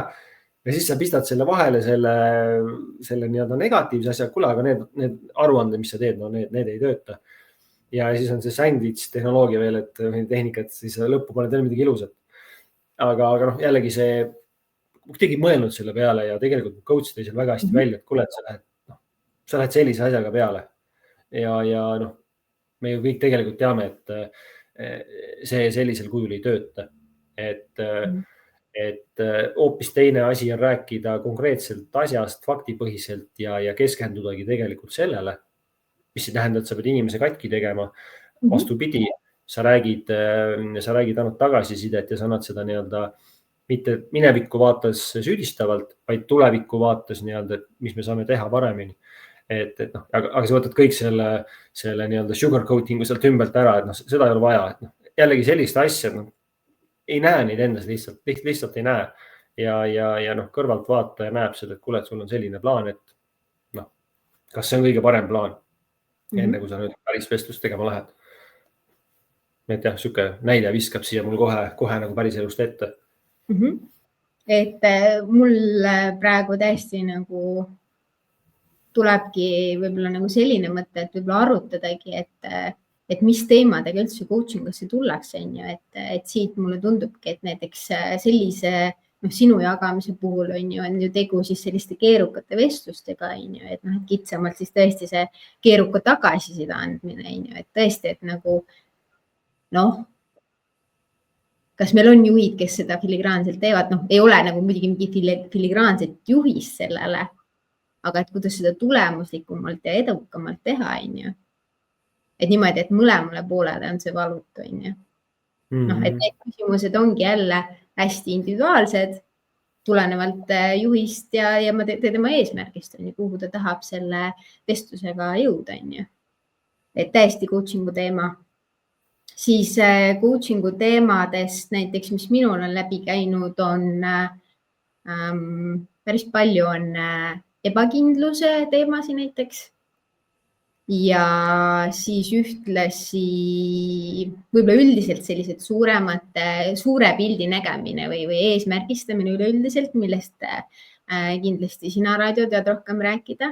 ja siis sa pistad selle vahele selle nii-öelda negatiivse asja, kuule, aga need aruanded, mis sa teed, no need ei tööta. Ja siis on see sandwich tehnoloogia veel, et tehnika, et siis lõppu paned veel midagi ilusat. Aga noh, jällegi see, kuidagi mõelnud selle peale ja tegelikult coach tõi seal väga hästi välja, et kuule, et sa lähed sellise asjaga peale. Ja noh, me ju kõik tegelikult teame, et see sellisel kujul ei tööta. Et hoopis teine asi on rääkida konkreetselt asjast faktipõhiselt ja keskendudagi tegelikult sellele, mis ei tähenda, et sa pead inimese katki tegema. Vastupidi, sa räägid ainult tagasisidet ja sa annad seda nii-öelda mitte mineviku vaates süüdistavalt, vaid tuleviku vaates nii-öelda, mis me saame teha paremini. Noh, aga sa võtad kõik selle nii-öelda sugar coating'u sealt ümbelt ära, et seda ei ole vaja. Et jällegi sellist asja, ei näe neid endas lihtsalt ei näe. Ja noh, kõrvalt vaataja näeb seda, et kuule, et sul on selline plaan, et noh, kas see on kõige parem plaan, enne kui sa nüüd päris vestlust tegema lähed. Et jah, siuke näide viskab siia mul kohe nagu päris elust ette. Et mul praegu täiesti nagu tulebki võib-olla nagu selline mõte, et võib-olla arutadagi, et mis teemadega üldse coaching'usse tullakse, et siit mulle tundubki, et näiteks sellise sinu jagamise puhul on ju tegu siis selliste keerukate vestlustega, et kitsamalt siis tõesti see keeruka tagasiside andmine, et tõesti, et nagu kas meil on juhid, kes seda filigraanselt teevad, ei ole nagu muidugi mingi filigraanset juhist sellele, aga et kuidas seda tulemuslikumalt ja edukamalt teha, et niimoodi, et mõlemale poolele on see valut, et need küsimused ongi jälle hästi individuaalsed, tulenevalt juhist ja tema eesmärgist, kuhu ta tahab selle vestlusega jõuda, et täiesti coaching'u teema. Siis coaching'u teemadest näiteks, mis minul on läbi käinud, on päris palju on ebakindluse teemasid näiteks ja siis ühtlasi võib-olla üldiselt sellised suure pildi nägemine või eesmärgistamine üleüldiselt, millest kindlasti sina, Raido, tead rohkem rääkida.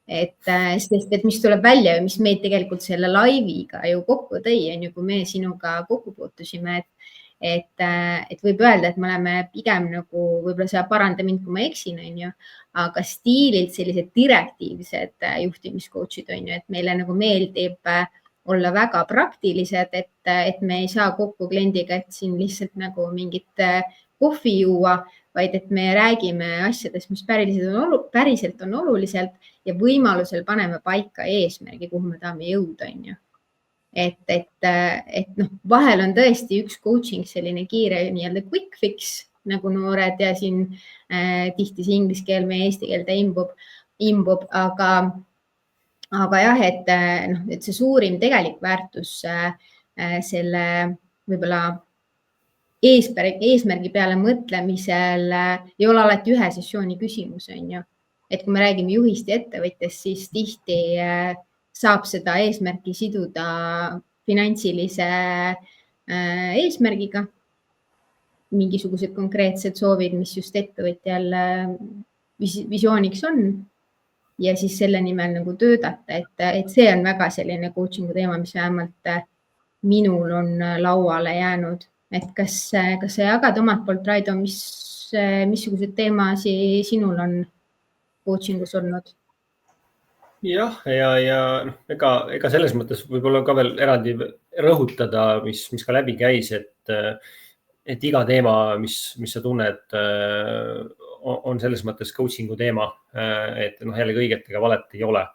Sest mis tuleb välja ja mis meid tegelikult selle laiviga ju kokku tõi, kui me sinuga kokku puutusime, et võib öelda, et me oleme pigem nagu, võib-olla sa paranda mind, kui ma eksin, aga stiililt sellised direktiivsed juhtimiscoach'id, et meile nagu meeldib olla väga praktilised, et me ei saa kokku kliendiga, et siin lihtsalt nagu mingit kohvi juua, vaid et me räägime asjadest, mis päriselt on oluliselt ja võimalusel paneme paika eesmärgi, kuhu me tahame jõuda. Et vahel on tõesti üks coaching selline kiire nii-öelda quick fix, nagu noored ja siin tihti see inglise keel meie eesti keelde imbub, aga jah, et see suurim tegelik väärtus selle võib-olla eesmärgi peale mõtlemisel ei ole alati ühe sessiooni küsimus, on ju. Et kui me räägime juhist ja ettevõtjast, siis tihti saab seda eesmärki siduda finantsilise eesmärgiga. Mingisugused konkreetsed soovid, mis just ettevõtjal visiooniks on ja siis selle nimel nagu töötada, et see on väga selline coaching'u teema, mis vähemalt minul on lauale jäänud. Et kas sa jagad omalt poolt, Raido, missugused teemasi sinul on coaching'us olnud? Jah, ja ega selles mõttes võib-olla ka veel eraldi rõhutada, mis ka läbi käis, et iga teema, mis sa tunned, on selles mõttes coaching'u teema, et jällegi õiget ega valet ei ole.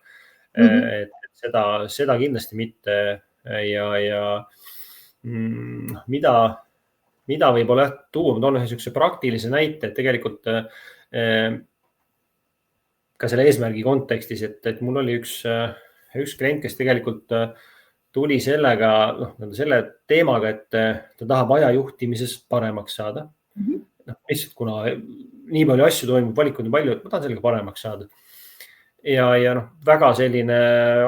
Et seda kindlasti mitte ja mida võib-olla tuua, ma toon ühe niisuguse praktilise näite, et tegelikult ka selle eesmärgi kontekstis, et mul oli üks klient, kes tegelikult tuli sellega, selle teemaga, et ta tahab ajajuhtimises paremaks saada. Lihtsalt kuna nii palju asju toimub, valikuid on palju, et ma tahan sellega paremaks saada. Ja väga selline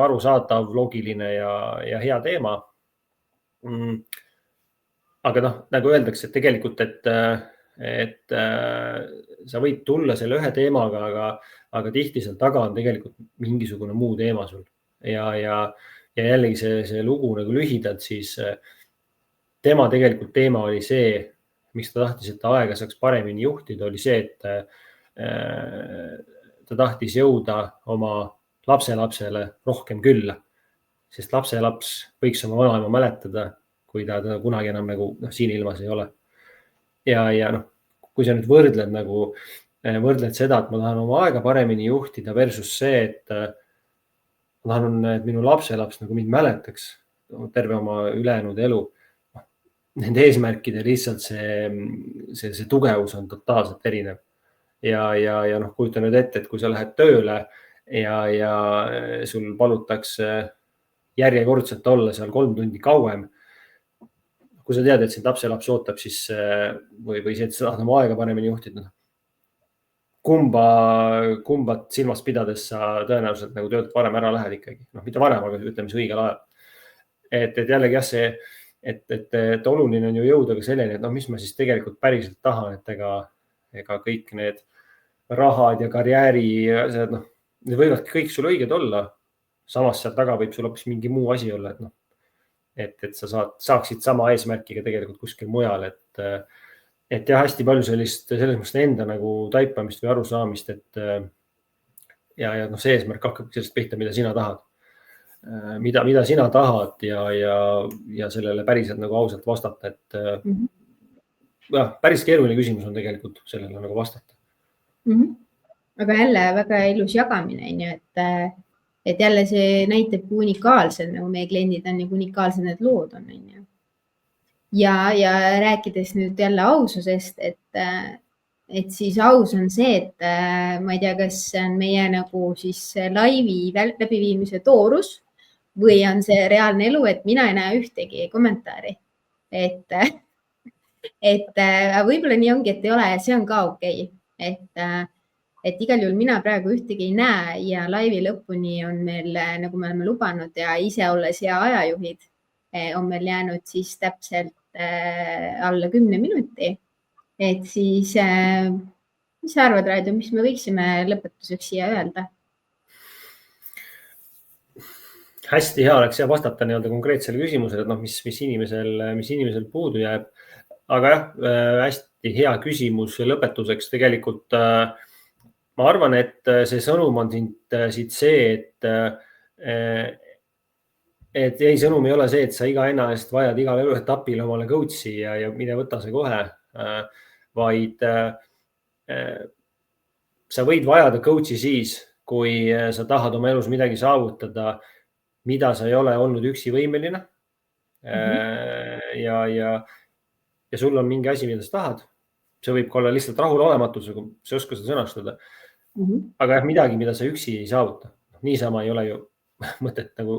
arusaadav, loogiline ja hea teema. Aga nagu öeldakse, et tegelikult, et sa võid tulla selle ühe teemaga, aga tihti seal taga on tegelikult mingisugune muu teema sul. Ja jällegi see lugu nagu lühidalt, siis tema tegelikult teema oli see, miks ta tahtis, et aega saaks paremini juhtida, oli see, et ta tahtis jõuda oma lapselapsele rohkem külla, sest lapselaps võiks oma vanaema mäletada, kui ta kunagi enam nagu siin ilmas ei ole. Ja kui sa nüüd võrdled seda, et ma tahan oma aega paremini juhtida versus see, et ma tahan, et minu lapselaps nagu mind mäletaks terve oma ülejäänud elu. Nende eesmärkide lihtsalt see tugevus on totaalselt erinev. Ja kujuta nüüd ette, et kui sa lähed tööle ja sul palutakse järjekordselt olla seal 3 tundi kauem, kui sa tead, et sind lapselaps ootab, siis või see, et sa tahad oma aega paremini juhtida, kumbat silmas pidades sa tõenäoliselt nagu töölt varem ära lähed ikkagi. Mitte varem, aga ütleme siis õigel ajal. Et jällegi jah, see, et oluline on ju jõuda ka selleni, et mis ma siis tegelikult päriselt tahan, et ega kõik need rahad ja karjääri, need võivadki kõik sul õiged olla. Samas seal taga võib sul hoopis mingi muu asi olla, et sa saaksid sama eesmärkiga tegelikult kuskil mujal, et jah, hästi palju selles mõttes enda nagu taipamist või arusaamist, et ja see eesmärk hakkab sellest pihta, mida sina tahad. Mida sina tahad ja sellele päriselt nagu ausalt vastata, et päris keeruline küsimus on tegelikult sellele nagu vastata. Aga jälle väga ilus jagamine, et jälle see näitab, kui unikaalsed nagu meie kliendid on ja kui unikaalsed need lood on. Ja rääkides nüüd jälle aususest, et siis aus on see, et ma ei tea, kas see on meie nagu siis laivi läbiviimise toorus või on see reaalne elu, et mina ei näe ühtegi kommentaari. Et võib-olla nii ongi, et ei ole ja see on ka okei. Et igal juhul mina praegu ühtegi ei näe ja laivi lõpuni on meil, nagu me oleme lubanud ja ise olles hea ajajuhid, on meil jäänud siis täpselt alla 10 minuti. Et siis, mis sa arvad, Raido, mis me võiksime lõpetuseks siia öelda? Hästi hea oleks vastata konkreetsele küsimusele, et mis inimesel puudu jääb. Aga jah, hästi hea küsimus lõpetuseks tegelikult. Ma arvan, et see sõnum on siit see, et ei, sõnum ei ole see, et sa iga hinna eest vajad igal etapil omale coach'i ja mine võta see kohe, vaid sa võid vajada coach'i siis, kui sa tahad oma elus midagi saavutada, mida sa ei ole olnud üksi võimeline. Ja sul on mingi asi, mida sa tahad see võib ka olla lihtsalt rahulolematus, kui sa ei oska seda sõnastada. Aga jah, midagi, mida sa üksi ei saavuta. Niisama ei ole ju mõtet nagu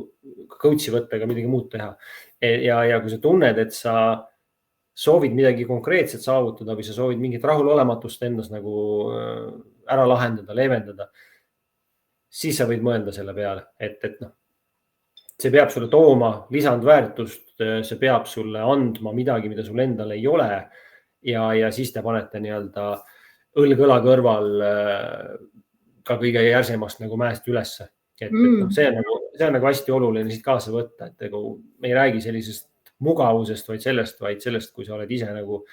coach'i võtta ega midagi muud teha. Ja kui sa tunned, et sa soovid midagi konkreetset saavutada või sa soovid mingit rahulolematust endas nagu ära lahendada, leevendada, siis sa võid mõelda selle peale, et noh, see peab sulle tooma lisandväärtust, see peab sulle andma midagi, mida sul endal ei ole. Ja siis te panete nii-öelda õlg-õla kõrval ka kõige järsemast nagu mäest ülesse. Et see on nagu hästi oluline siit kaasa võtta, et me ei räägi sellisest mugavusest, vaid sellest, kui sa oled ise nagu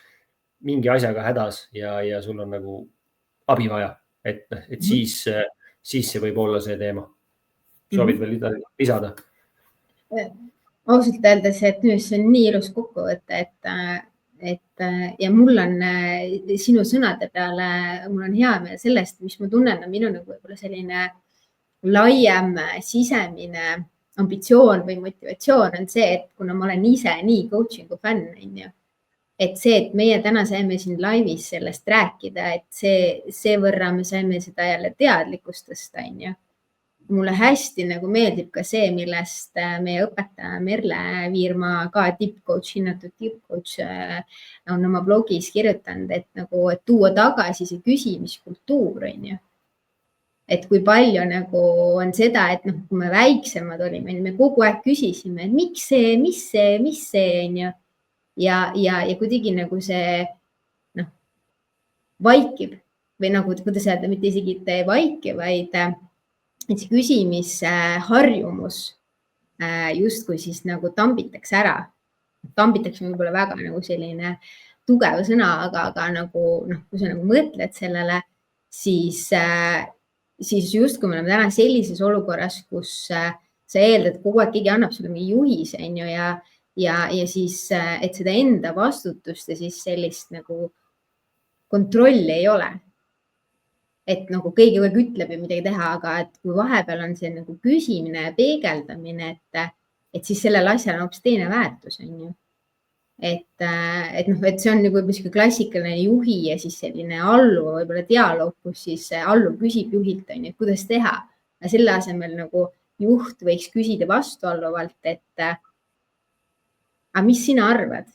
mingi asjaga hädas ja sul on nagu abi vaja, et siis see võib olla see teema. Soovid veel lisada? Ausalt öeldes, et nüüd see on nii ilus kokkuvõte, et ja mul on sinu sõnade peale, mul on hea meel sellest, mis ma tunnen, on minu nagu võib-olla selline laiem sisemine ambitsioon või motivatsioon on see, et kuna ma olen ise nii coaching'u fänn, et see, et meie täna saime siin laivis sellest rääkida, et see võrra me saime seda jälle teadlikkust tõsta. Mulle hästi nagu meeldib ka see, millest meie õpetaja Merle Viirma, ka tippcoach, hinnatud tippcoach, on oma blogis kirjutanud, et nagu tuua tagasi see küsimiskultuur, et kui palju nagu on seda, et noh, kui me väiksemad olime, me kogu aeg küsisime, et miks see, ja kuidagi nagu see vaikib või nagu, kuidas öelda, mitte isegi ei vaiki, vaid et see küsimisharjumus justkui siis nagu tambitakse ära. Tambitakse võib-olla väga nagu selline tugev sõna, aga nagu, kui sa nagu mõtled sellele, siis just kui me oleme täna sellises olukorras, kus sa eeldad, et kogu aeg keegi annab sulle mingi juhis, ja siis, et seda enda vastutust ja siis sellist nagu kontrolli ei ole. Et nagu keegi kogu aeg ütleb ja midagi teha, aga et kui vahepeal on see nagu küsimine ja peegeldamine, et siis sellel asjal on hoopis teine väärtus, Et see on nagu klassikaline juhi ja siis selline alluva võib-olla dialoog, kus siis alluv küsib juhilt, et kuidas teha. Ja selle asemel nagu juht võiks küsida vastualluvalt, et aga mis sina arvad?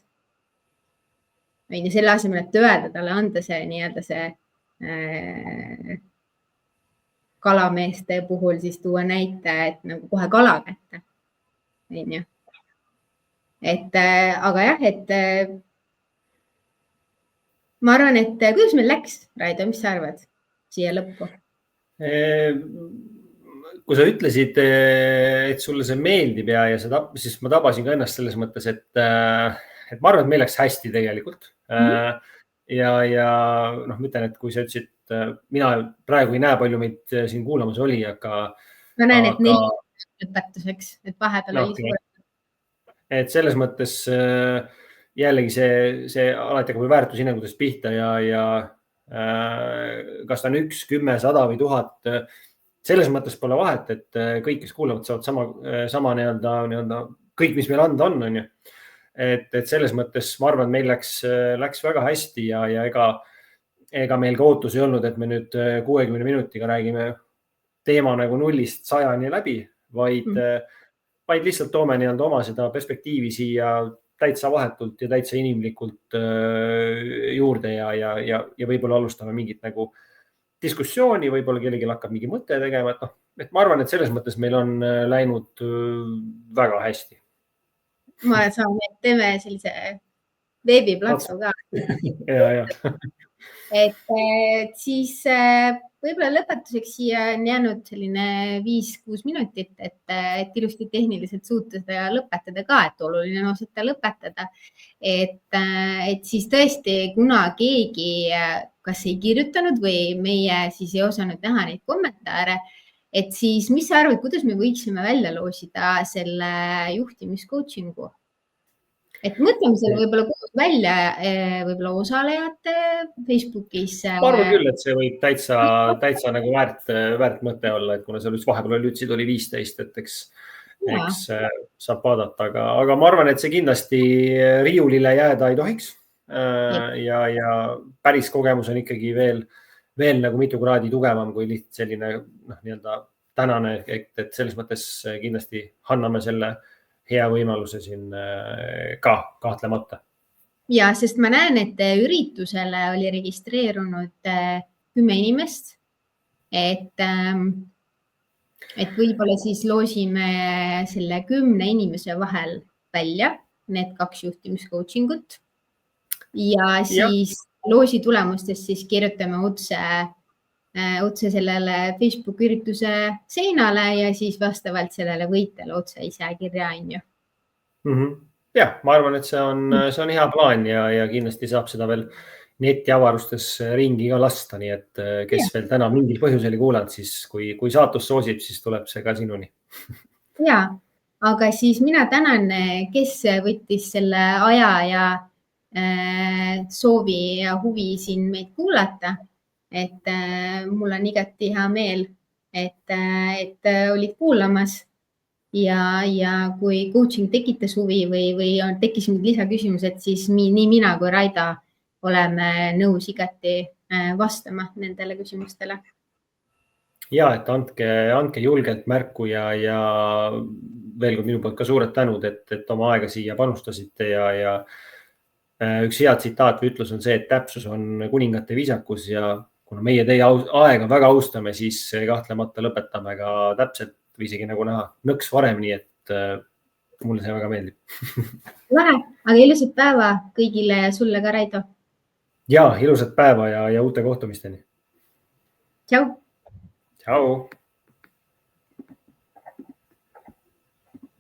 Selle asemel, et öelda talle, anda see nii-öelda see kalameeste puhul siis tuua näite, et nagu kohe kala kätte. Aga jah, et ma arvan, et kuidas meil läks, Raido, mis sa arvad siia lõppu? Kui sa ütlesid, et sulle see meeldib ja siis ma tabasin ka ennast selles mõttes, et ma arvan, et meil läks hästi tegelikult. Ja ma ütlen, et kui sa ütlesid, mina praegu ei näe, palju meid siin kuulamas oli, aga ma näen, et 4 lõpetuseks, et vahepeal oli suur. Et selles mõttes jällegi see alati hakkab väärtushinnangutest pihta ja kas ta on 1, 10, 100 või 1000, selles mõttes pole vahet, et kõik, kes kuulavad, saavad sama nii-öelda kõik, mis meil anda on. Et selles mõttes ma arvan, et meil läks väga hästi ja ega meil ka ootus ei olnud, et me nüüd 60 minutiga räägime teema nagu 0-st 100-ni läbi, vaid lihtsalt toome nii-öelda oma seda perspektiivi siia täitsa vahetult ja täitsa inimlikult juurde ja võib-olla alustame mingit nagu diskussiooni, võib-olla kellelgi hakkab mingi mõte tegema, et ma arvan, et selles mõttes meil on läinud väga hästi. Ma saan, et teeme sellise veebiplatsu ka. Ja. Et siis võib-olla lõpetuseks siia on jäänud selline 5-6 minutit, et ilusti tehniliselt suuta seda lõpetada ka, et oluline on osata lõpetada. Et siis tõesti, kuna keegi kas ei kirjutanud või meie siis ei osanud näha neid kommentaare, et siis mis sa arvad, kuidas me võiksime välja loosida selle juhtimiscoachingu? Et mõtleme selle võib-olla koos välja, võib-olla osalejate Facebookis. Ma arvan küll, et see võib täitsa nagu väärt mõte olla, et kuna seal vahepeal ütlesid oli 15, et eks saab vaadata, aga ma arvan, et see kindlasti riiulile jääda ei tohiks. ja päris kogemus on ikkagi veel nagu mitu kraadi tugevam kui lihtsalt selline nii-öelda tänane, et selles mõttes kindlasti anname selle hea võimaluse siin ka kahtlemata. Ja, sest ma näen, et üritusele oli registreerunud 10 inimest, et võib-olla siis loosime selle 10 inimese vahel välja need 2 juhtimiscoachingut ja siis loosi tulemustest siis kirjutame otse sellele Facebook ürituse seinale ja siis vastavalt sellele võitele otse ise kirja on ju. Jah, ma arvan, et see on hea plaan ja kindlasti saab seda veel netiavarustes ringi ka lasta, nii et kes veel täna mingil põhjusel ei kuulanud, siis kui saatus soosib, siis tuleb see ka sinuni. Ja, aga siis mina tänan, kes võttis selle aja ja soovi ja huvi siin meid kuulata. Et mul on igati hea meel, et olid kuulamas ja kui coaching tekitas huvi või tekkis mingid lisaküsimused, siis nii mina kui Raida oleme nõus igati vastama nendele küsimustele. Ja, et andke julgelt märku ja veel kord minu poolt ka suured tänud, et oma aega siia panustasite ja üks hea tsitaat või ütlus on see, et täpsus on kuningate viisakus ja kuna meie teie aega väga austame, siis kahtlemata lõpetame ka täpselt või isegi nagu näha nõks varem, nii et mulle see väga meeldib. Lahe, aga ilusat päeva kõigile ja sulle ka, Raido. Ja, ilusat päeva ja uute kohtumisteni. Tšau. Tšau.